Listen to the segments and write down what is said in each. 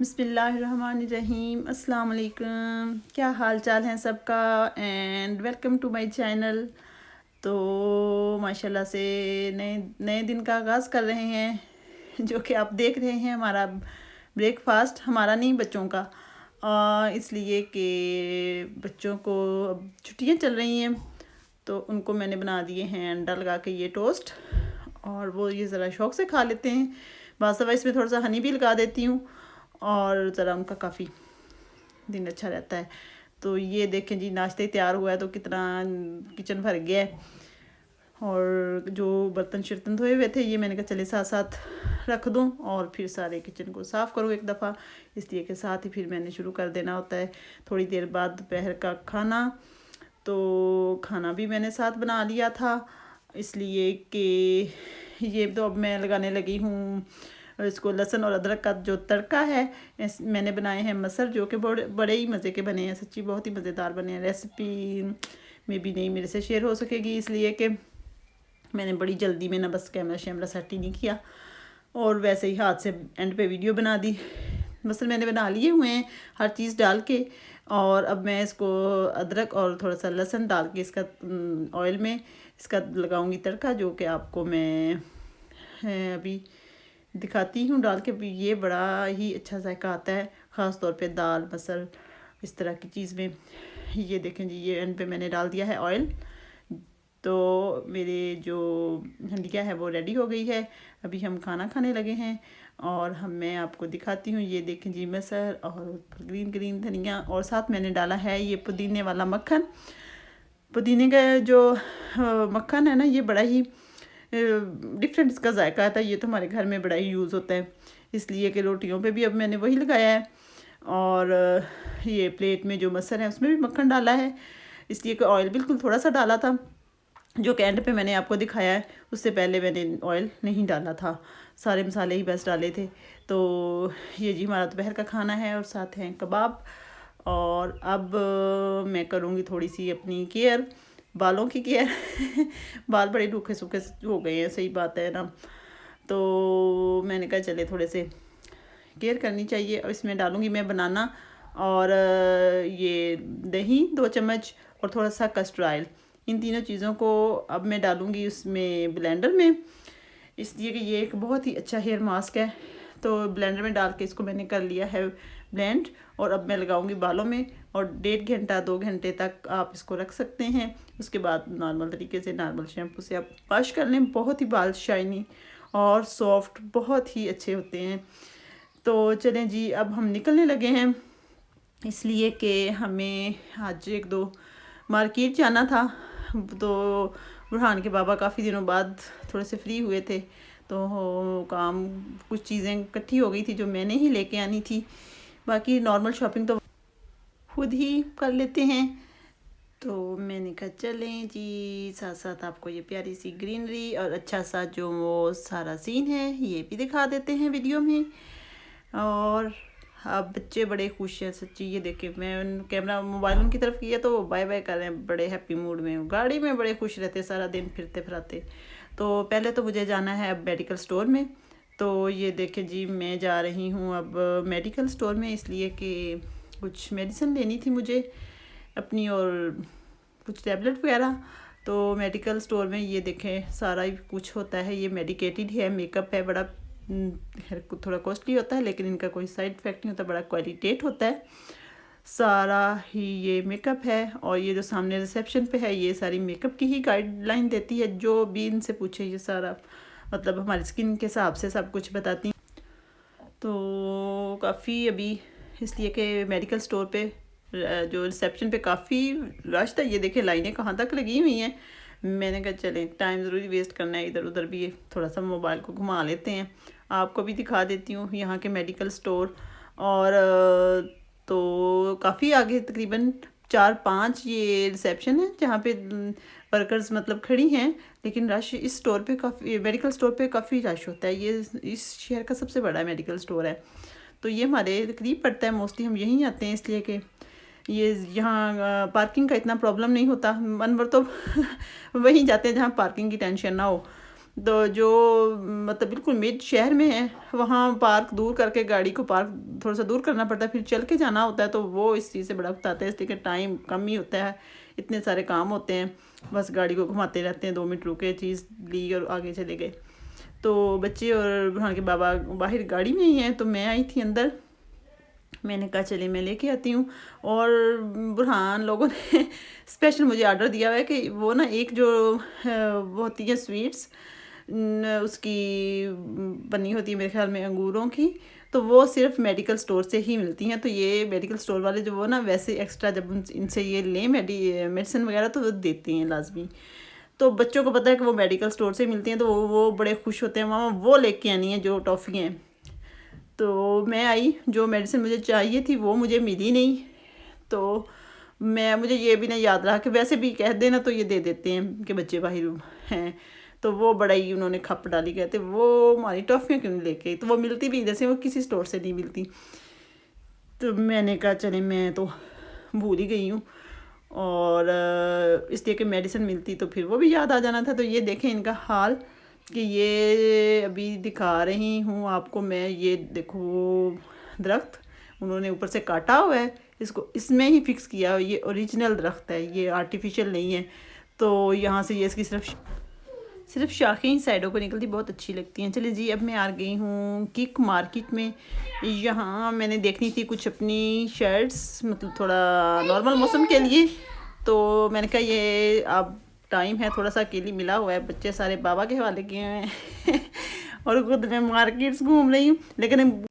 बिस्मिल्लाहिर्रहमानिर्रहीम। अस्सलाम वालेकुम। क्या हाल चाल है सबका and welcome to my channel. तो माशाल्लाह से नए नए दिन का आगाज़ कर रहे हैं, जो कि आप देख रहे हैं हमारा ब्रेकफास्ट, हमारा नहीं बच्चों का। इसलिए कि बच्चों को अब छुट्टियां चल रही हैं तो उनको मैंने बना दिए हैं अंडा लगा के ये टोस्ट, और वो ये ज़रा शौक़ से खा लेते हैं। बाक़ी दफ़ा इसमें थोड़ा सा हनी भी लगा देती हूँ और ज़रा उनका काफ़ी दिन अच्छा रहता है। तो ये देखें जी, नाश्ते तैयार हुआ है तो कितना किचन भर गया है। और जो बर्तन शर्तन धोए हुए थे ये मैंने कहा चले साथ साथ रख दूं और फिर सारे किचन को साफ़ करूं एक दफ़ा, इसलिए कि साथ ही फिर मैंने शुरू कर देना होता है थोड़ी देर बाद दोपहर का खाना। तो खाना भी मैंने साथ बना लिया था, इसलिए कि ये तो अब मैं लगाने लगी हूँ इसको लहसुन और अदरक का जो तड़का है। मैंने बनाए हैं मसर, जो कि बड़े ही मज़े के बने हैं, सच्ची बहुत ही मज़ेदार बने हैं। रेसिपी में भी नहीं मेरे से शेयर हो सकेगी, इसलिए कि मैंने बड़ी जल्दी में ना बस कैमरा शैमरा सेट ही नहीं किया और वैसे ही हाथ से एंड पे वीडियो बना दी। मसल मैंने बना लिए हुए हैं हर चीज़ डाल के, और अब मैं इसको अदरक और थोड़ा सा लहसुन डाल के इसका ऑयल में इसका लगाऊंगी तड़का, जो कि आपको मैं अभी दिखाती हूँ डाल के। ये बड़ा ही अच्छा जायका आता है, ख़ास तौर पे दाल मसल इस तरह की चीज़ में। ये देखें जी, ये एंड पे मैंने डाल दिया है ऑयल। तो मेरे जो हंडिया है वो रेडी हो गई है, अभी हम खाना खाने लगे हैं। और मैं आपको दिखाती हूँ, ये देखें जी मसर और ग्रीन ग्रीन धनिया, और साथ मैंने डाला है ये पुदीने वाला मक्खन। पुदीने का जो मक्खन है ना, ये बड़ा ही डिफरेंट इसका जायका आता है। ये तो हमारे घर में बड़ा ही यूज़ होता है, इसलिए कि रोटियों पे भी अब मैंने वही लगाया है। और ये प्लेट में जो मसर है उसमें भी मक्खन डाला है, इसलिए कि ऑयल बिल्कुल थोड़ा सा डाला था, जो कि एंड पे मैंने आपको दिखाया है। उससे पहले मैंने ऑयल नहीं डाला था, सारे मसाले ही बस डाले थे। तो ये जी हमारा दोपहर का खाना है और साथ हैं कबाब। और अब मैं करूँगी थोड़ी सी अपनी केयर, बालों की केयर बाल बड़े रूखे सूखे हो गए हैं, सही बात है ना। तो मैंने कहा चले थोड़े से केयर करनी चाहिए। और इसमें डालूँगी मैं बनाना और ये दही 2 चम्मच और थोड़ा सा कस्टर्ड ऑयल। इन तीनों चीज़ों को अब मैं डालूँगी उसमें ब्लेंडर में, इसलिए कि ये एक बहुत ही अच्छा हेयर मास्क है। तो ब्लेंडर में डाल के इसको मैंने कर लिया है ब्लेंड, और अब मैं लगाऊंगी बालों में। और 1.5 घंटा 2 घंटे तक आप इसको रख सकते हैं। उसके बाद नॉर्मल तरीके से नॉर्मल शैम्पू से आप वॉश कर लें। बहुत ही बाल शाइनी और सॉफ्ट बहुत ही अच्छे होते हैं। तो चलें जी, अब हम निकलने लगे हैं, इसलिए कि हमें आज 1-2 मार्केट जाना था। तो बुरहान के बाबा काफ़ी दिनों बाद थोड़े से फ्री हुए थे, तो काम कुछ चीज़ें इकट्ठी हो गई थी जो मैंने ही लेके आनी थी। बाकी नॉर्मल शॉपिंग तो खुद ही कर लेते हैं। तो मैंने कहा चलें जी, साथ साथ आपको ये प्यारी सी ग्रीनरी और अच्छा सा जो वो सारा सीन है ये भी दिखा देते हैं वीडियो में। और अब बच्चे बड़े खुश हैं सच्ची। ये देखे मैं कैमरा मोबाइल उनकी तरफ किया तो वो बाय बाय कर रहे हैं, बड़े हैप्पी मूड में, गाड़ी में बड़े खुश रहते सारा दिन फिरते फिराते। तो पहले तो मुझे जाना है अब मेडिकल स्टोर में। तो ये देखें जी, मैं जा रही हूँ अब मेडिकल स्टोर में, इसलिए कि कुछ मेडिसिन लेनी थी मुझे अपनी और कुछ टैबलेट वगैरह। तो मेडिकल स्टोर में ये देखें सारा ही कुछ होता है। ये मेडिकेटेड है, मेकअप है, बड़ा थोड़ा कॉस्टली होता है लेकिन इनका कोई साइड इफ़ेक्ट नहीं होता, बड़ा क्वालिटेट होता है सारा ही। ये मेकअप है, और ये जो सामने रिसेप्शन पे है ये सारी मेकअप की ही गाइडलाइन देती है। जो भी इनसे पूछे ये सारा मतलब हमारी स्किन के हिसाब से सब कुछ बताती हैं। तो काफ़ी अभी इसलिए कि मेडिकल स्टोर पे जो रिसेप्शन पे काफ़ी रश था। ये देखें लाइनें कहाँ तक लगी हुई हैं। मैंने कहा चलें टाइम ज़रूरी वेस्ट करना है, इधर उधर भी थोड़ा सा मोबाइल को घुमा लेते हैं। आपको भी दिखा देती हूँ यहाँ के मेडिकल स्टोर। और तो काफ़ी आगे तकरीबन 4-5 ये रिसेप्शन है जहाँ पे वर्कर्स मतलब खड़ी हैं, लेकिन रश इस स्टोर पे काफ़ी, मेडिकल स्टोर पे काफ़ी रश होता है। ये इस शहर का सबसे बड़ा मेडिकल स्टोर है, तो ये हमारे करीब पड़ता है। मोस्टली हम यहीं आते हैं, इसलिए कि ये यहाँ पार्किंग का इतना प्रॉब्लम नहीं होता। मन भर तो वहीं जाते हैं जहाँ पार्किंग की टेंशन ना हो। तो जो मतलब बिल्कुल मिड शहर में है, वहाँ पार्क दूर करके गाड़ी को पार्क थोड़ा सा दूर करना पड़ता है, फिर चल के जाना होता है। तो वो इस चीज़ से बड़ा बताते हैं, इसलिए कि टाइम कम ही होता है, इतने सारे काम होते हैं, बस गाड़ी को घुमाते रहते हैं, 2 मिनट रुके, चीज़ ली और आगे चले गए। तो बच्चे और बुरहान के बाबा बाहर गाड़ी में ही हैं, तो मैं आई थी अंदर। मैंने कहा चलिए मैं लेके आती हूँ। और बुरहान लोगों ने स्पेशल मुझे ऑर्डर दिया हुआ है कि वो ना एक जो वो होती है स्वीट्स, उसकी बनी होती है मेरे ख्याल में अंगूरों की, तो वो सिर्फ मेडिकल स्टोर से ही मिलती हैं। तो ये मेडिकल स्टोर वाले जो वो ना वैसे एक्स्ट्रा जब इनसे ये लें मेडिसिन वगैरह तो वो देते हैं लाजमी। तो बच्चों को पता है कि वो मेडिकल स्टोर से मिलती हैं, तो वो बड़े खुश होते हैं, मामा वो लेके आनी है जो टॉफ़ियाँ हैं। तो मैं आई, जो मेडिसिन मुझे चाहिए थी वो मुझे मिली नहीं। तो मुझे ये भी नहीं याद रहा कि वैसे भी कह देना तो ये दे देते हैं कि बच्चे बाहर हैं। तो वो बड़ा ही उन्होंने खप डाली, कहते वो हमारी टॉफ़ियाँ क्यों नहीं लेके आई, तो वो मिलती भी जैसे वो किसी स्टोर से नहीं मिलती। तो मैंने कहा चले, मैं तो भूल ही गई हूँ, और इसलिए कि मेडिसिन मिलती तो फिर वो भी याद आ जाना था। तो ये देखें इनका हाल, कि ये अभी दिखा रही हूँ आपको मैं, ये देखो दरख्त उन्होंने ऊपर से काटा हुआ है, इसको इसमें ही फिक्स किया, ये ओरिजिनल दरख्त है, ये आर्टिफिशियल नहीं है। तो यहाँ से ये इसकी सिर्फ शाखें ही साइडों को निकलती, बहुत अच्छी लगती हैं। चलिए जी, अब मैं आ गई हूँ किक मार्केट में। यहाँ मैंने देखनी थी कुछ अपनी शर्ट्स, मतलब थोड़ा नॉर्मल मौसम के लिए। तो मैंने कहा ये अब टाइम है, थोड़ा सा अकेली मिला हुआ है, बच्चे सारे बाबा के हवाले किए हुए हैं और खुद मैं मार्केट्स घूम रही हूँ, लेकिन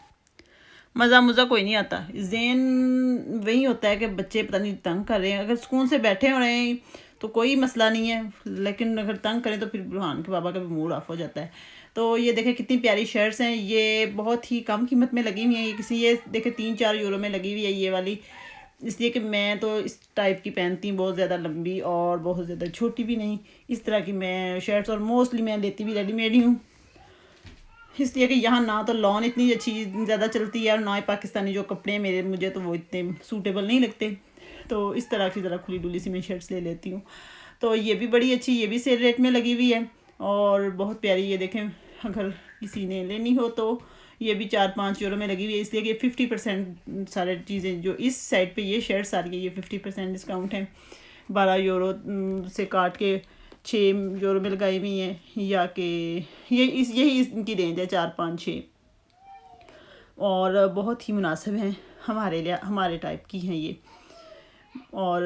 मज़ा कोई नहीं आता। ज़ेन वही होता है कि बच्चे पता नहीं तंग कर रहे हैं। अगर सुकून से बैठे हो रहे हैं तो कोई मसला नहीं है, लेकिन अगर तंग करें तो फिर बुरहान के बाबा का भी मूड ऑफ हो जाता है। तो ये देखें कितनी प्यारी शर्ट्स हैं, ये बहुत ही कम कीमत में लगी हुई हैं। ये देखें 3-4 यूरो में लगी हुई है ये वाली, इसलिए कि मैं तो इस टाइप की पहनती हूँ, बहुत ज़्यादा लंबी और बहुत ज़्यादा छोटी भी नहीं, इस तरह की मैं शर्ट्स, और मोस्टली मैं लेती भी रेडीमेड ही हूँ। इसलिए कि यहाँ ना तो लॉन इतनी अच्छी ज़्यादा चलती है, और ना ही पाकिस्तानी जो कपड़े हैं मुझे तो वो इतने सूटेबल नहीं लगते। तो इस तरह की ज़रा खुली डुली सी मैं शर्ट्स ले लेती हूँ। तो ये भी बड़ी अच्छी, ये भी सेल रेट में लगी हुई है और बहुत प्यारी। ये देखें, अगर किसी ने लेनी हो तो ये भी 4-5 यूरो में लगी हुई है, इसलिए कि 50% सारे चीज़ें जो इस साइड पे ये शर्ट्स आ रही है ये 50% डिस्काउंट है। 12 यूरो से काट के 6 यूरो में लगाई हुई हैं, या कि यही इनकी रेंज है 4-5-6, और बहुत ही मुनासिब हैं हमारे लिए, हमारे टाइप की हैं ये। और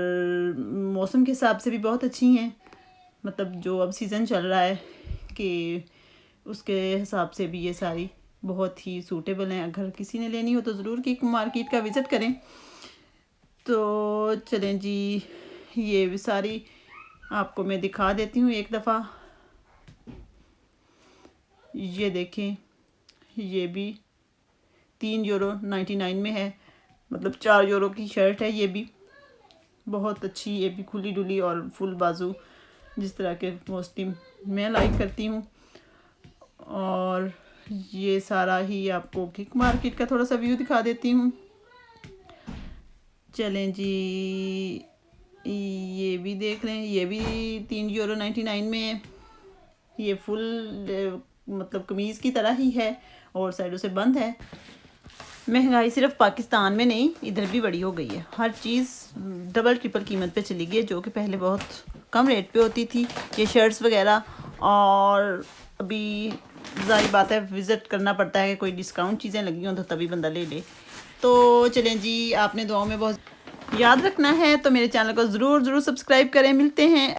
मौसम के हिसाब से भी बहुत अच्छी हैं, मतलब जो अब सीज़न चल रहा है कि उसके हिसाब से भी ये सारी बहुत ही सूटेबल हैं। अगर किसी ने लेनी हो तो ज़रूर कि मार्केट का विज़िट करें। तो चलें जी, ये भी सारी आपको मैं दिखा देती हूँ एक दफ़ा। ये देखें, ये भी 3 यूरो 99 में है, मतलब 4 यूरो की शर्ट है। ये भी बहुत अच्छी, ये भी खुली डुली और फुल बाजू, जिस तरह के मोस्टली मैं लाइक करती हूँ। और ये सारा ही आपको किक मार्केट का थोड़ा सा व्यू दिखा देती हूँ। चलें जी, ये भी देख लें, ये भी 3 यूरो 99 में है। ये फुल मतलब कमीज़ की तरह ही है और साइडों से बंद है। महंगाई सिर्फ पाकिस्तान में नहीं, इधर भी बड़ी हो गई है, हर चीज़ डबल ट्रिपल कीमत पे चली गई है, जो कि पहले बहुत कम रेट पे होती थी ये शर्ट्स वगैरह। और अभी ज़ाहिर बात है विज़िट करना पड़ता है कि कोई डिस्काउंट चीज़ें लगी हों तो तभी बंदा ले ले। तो चलें जी, आपने दुआओं में बहुत याद रखना है, तो मेरे चैनल को ज़रूर सब्सक्राइब करें। मिलते हैं